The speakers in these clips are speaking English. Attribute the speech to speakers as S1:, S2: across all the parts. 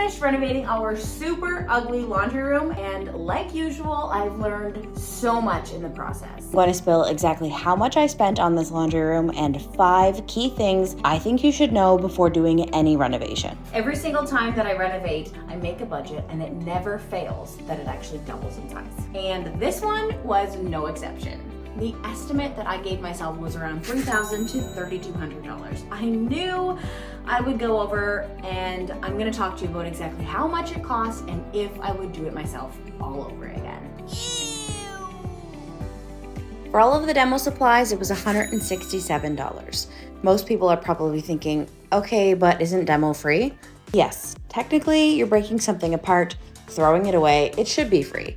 S1: finished renovating our super ugly laundry room, and like usual, I've learned so much in the process.
S2: I'm going to spill exactly how much I spent on this laundry room and 5 key things I think you should know before doing any renovation.
S1: Every single time that I renovate, I make a budget, and it never fails that it actually doubles in size. And this one was no exception. The estimate that I gave myself was around $3,000 to $3,200. I knew I would go over, and I'm gonna talk to you about exactly how much it costs and if I would do it myself all over again.
S2: For all of the demo supplies, it was $167. Most people are probably thinking, okay, but isn't demo free? Yes, technically you're breaking something apart, throwing it away, it should be free.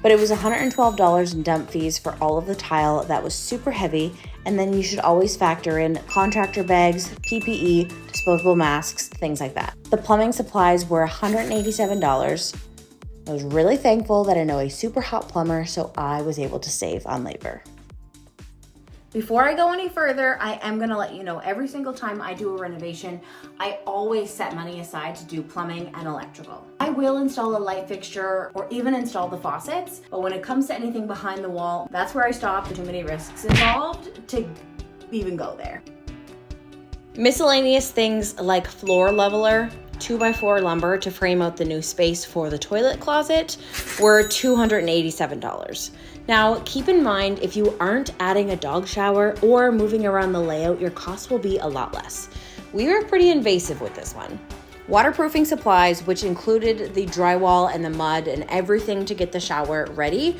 S2: But it was $112 in dump fees for all of the tile that was super heavy, and then you should always factor in contractor bags, PPE, disposable masks, things like that. The plumbing supplies were $187. I was really thankful that I know a super hot plumber, so I was able to save on labor.
S1: Before I go any further, I am gonna let you know every single time I do a renovation, I always set money aside to do plumbing and electrical. I will install a light fixture or even install the faucets, but when it comes to anything behind the wall, that's where I stop. Too many risks involved to even go there.
S2: Miscellaneous things like floor leveler, 2x4 lumber to frame out the new space for the toilet closet were $287. Now, keep in mind, if you aren't adding a dog shower or moving around the layout, your cost will be a lot less. We were pretty invasive with this one. Waterproofing supplies, which included the drywall and the mud and everything to get the shower ready,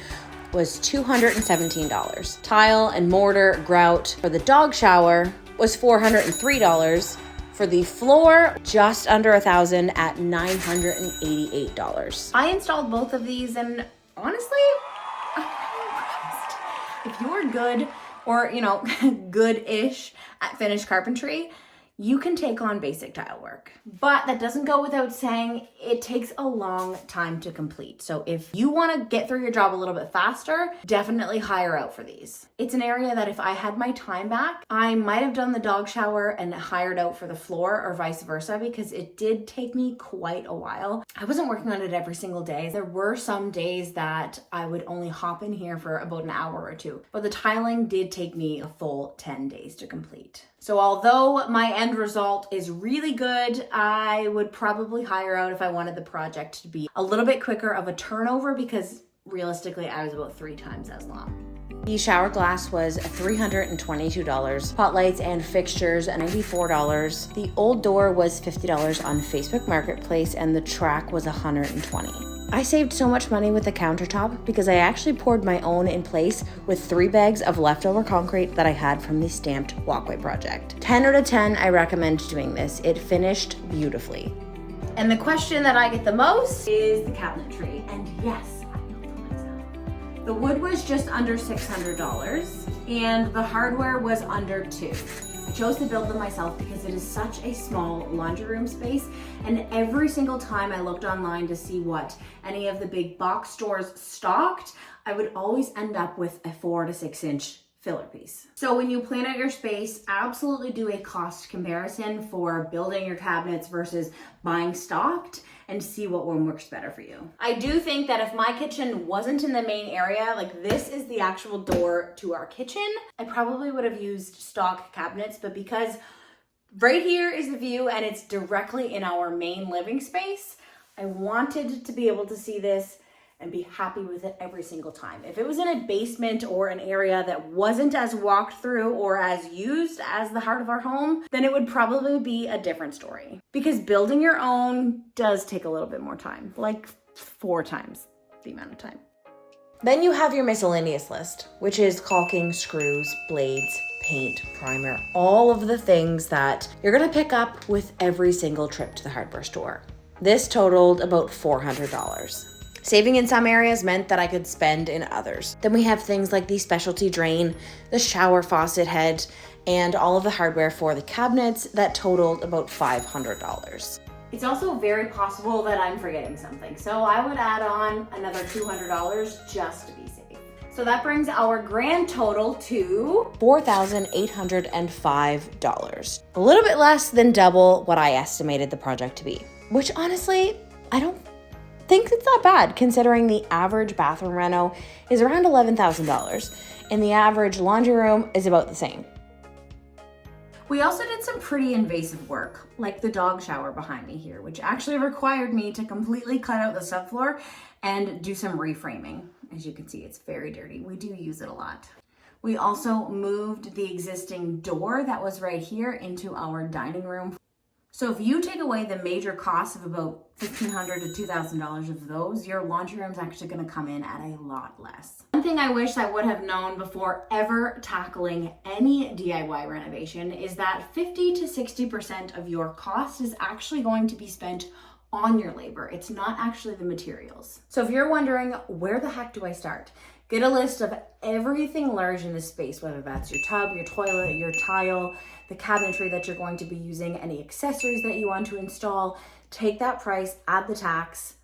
S2: was $217. Tile and mortar grout for the dog shower was $403. For the floor, just under $1,000 at $988.
S1: I installed both of these, and honestly, I'm impressed. If you're good or, good-ish at finished carpentry, you can take on basic tile work. But that doesn't go without saying, it takes a long time to complete. So if you want to get through your job a little bit faster, definitely hire out for these. It's an area that if I had my time back, I might have done the dog shower and hired out for the floor or vice versa, because it did take me quite a while. I wasn't working on it every single day. There were some days that I would only hop in here for about an hour or two, but the tiling did take me a full 10 days to complete. So although my end result is really good, I would probably hire out if I wanted the project to be a little bit quicker of a turnover, because realistically I was about 3 times as long.
S2: The shower glass was $322, pot lights and fixtures $94. The old door was $50 on Facebook Marketplace, and the track was $120. I saved so much money with the countertop because I actually poured my own in place with 3 bags of leftover concrete that I had from the stamped walkway project. 10 out of 10, I recommend doing this. It finished beautifully.
S1: And the question that I get the most is the cabinetry. And yes, I built it myself. The wood was just under $600 and the hardware was under $200. I chose to build them myself because it is such a small laundry room space, and every single time I looked online to see what any of the big box stores stocked, I would always end up with a 4 to 6 inch filler piece. So when you plan out your space, absolutely do a cost comparison for building your cabinets versus buying stocked, and see what one works better for you. I do think that if my kitchen wasn't in the main area, like this is the actual door to our kitchen, I probably would have used stock cabinets, but because right here is the view and it's directly in our main living space, I wanted to be able to see this and be happy with it every single time. If it was in a basement or an area that wasn't as walked through or as used as the heart of our home, then it would probably be a different story. Because building your own does take a little bit more time, like 4 times the amount of time.
S2: Then you have your miscellaneous list, which is caulking, screws, blades, paint, primer, all of the things that you're gonna pick up with every single trip to the hardware store. This totaled about $400. Saving in some areas meant that I could spend in others. Then we have things like the specialty drain, the shower faucet head, and all of the hardware for the cabinets that totaled about $500.
S1: It's also very possible that I'm forgetting something, so I would add on another $200 just to be safe. So that brings our grand total to
S2: $4,805. A little bit less than double what I estimated the project to be. which honestly, I don't think it's that bad considering the average bathroom reno is around $11,000 and the average laundry room is about the same.
S1: We also did some pretty invasive work, like the dog shower behind me here, which actually required me to completely cut out the subfloor and do some reframing. As you can see, it's very dirty. We do use it a lot. We also moved the existing door that was right here into our dining room. So if you take away the major costs of about $1,500 to $2,000 of those, your laundry room is actually going to come in at a lot less. One thing I wish I would have known before ever tackling any DIY renovation is that 50 to 60% of your cost is actually going to be spent on your labor. It's not actually the materials. So if you're wondering, where the heck do I start? Get a list of everything large in this space, whether that's your tub, your toilet, your tile, the cabinetry that you're going to be using, any accessories that you want to install. Take that price, add the tax,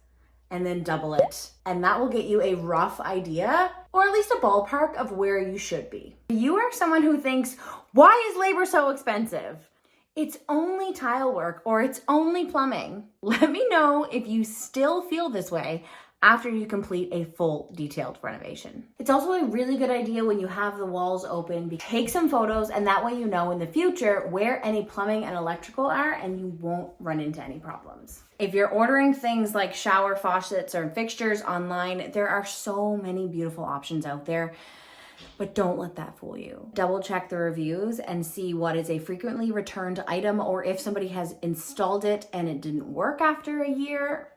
S1: and then double it. And that will get you a rough idea, or at least a ballpark of where you should be. If you are someone who thinks, why is labor so expensive? It's only tile work or it's only plumbing. Let me know if you still feel this way after you complete a full detailed renovation. It's also a really good idea when you have the walls open, take some photos, and that way you know in the future where any plumbing and electrical are and you won't run into any problems. If you're ordering things like shower faucets or fixtures online, there are so many beautiful options out there. But don't let that fool you. Double check the reviews and see what is a frequently returned item, or if somebody has installed it and it didn't work after a year.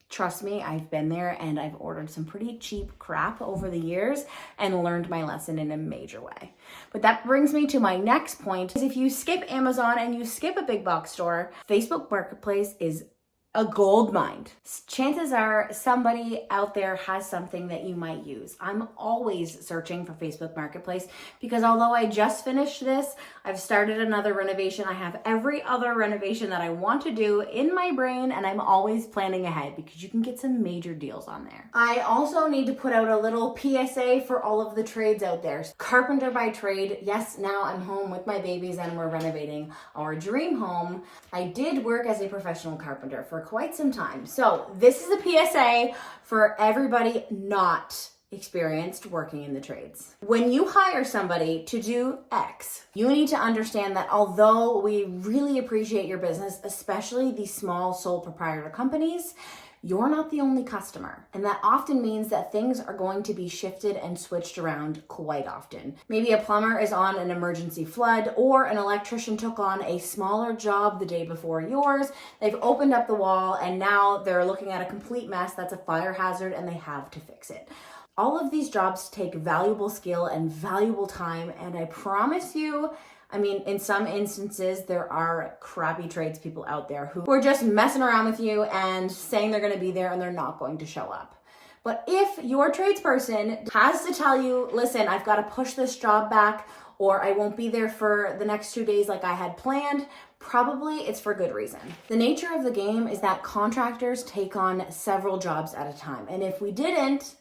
S1: Trust me, I've been there and I've ordered some pretty cheap crap over the years and learned my lesson in a major way. But that brings me to my next point, is if you skip Amazon and you skip a big box store, Facebook Marketplace is a gold mine. Chances are somebody out there has something that you might use. I'm always searching for Facebook Marketplace because although I just finished this, I've started another renovation. I have every other renovation that I want to do in my brain, and I'm always planning ahead because you can get some major deals on there. I also need to put out a little PSA for all of the trades out there. Carpenter by trade. Yes, now I'm home with my babies and we're renovating our dream home. I did work as a professional carpenter for quite some time. So this is a PSA for everybody not experienced working in the trades. When you hire somebody to do X, you need to understand that although we really appreciate your business, especially the small sole proprietor companies, you're not the only customer. And that often means that things are going to be shifted and switched around quite often. Maybe a plumber is on an emergency flood, or an electrician took on a smaller job the day before yours. They've opened up the wall and now they're looking at a complete mess that's a fire hazard and they have to fix it. All of these jobs take valuable skill and valuable time, and I promise you, I mean, in some instances, there are crappy tradespeople out there who are just messing around with you and saying they're going to be there and they're not going to show up. But if your tradesperson has to tell you, listen, I've got to push this job back, or I won't be there for the next 2 days like I had planned, probably it's for good reason. The nature of the game is that contractors take on several jobs at a time. And if we didn't,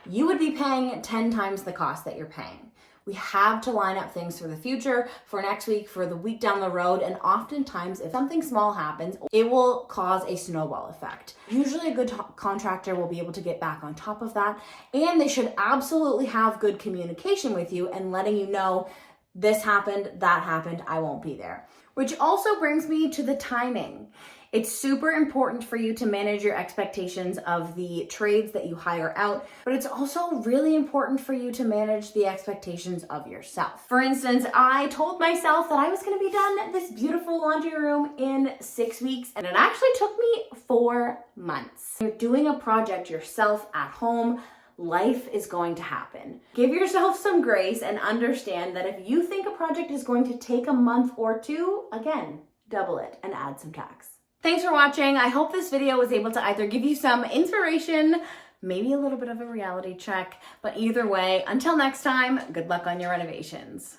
S1: you would be paying 10 times the cost that you're paying. We have to line up things for the future, for next week, for the week down the road, and oftentimes if something small happens, it will cause a snowball effect. Usually a good contractor will be able to get back on top of that, and they should absolutely have good communication with you and letting you know this happened, that happened, I won't be there. Which also brings me to the timing. It's super important for you to manage your expectations of the trades that you hire out, but it's also really important for you to manage the expectations of yourself. For instance, I told myself that I was going to be done at this beautiful laundry room in 6 weeks, and it actually took me 4 months. You're doing a project yourself at home. Life is going to happen. Give yourself some grace and understand that if you think a project is going to take a month or two, again, double it and add some tax. Thanks for watching. I hope this video was able to either give you some inspiration, maybe a little bit of a reality check, but either way, until next time, good luck on your renovations.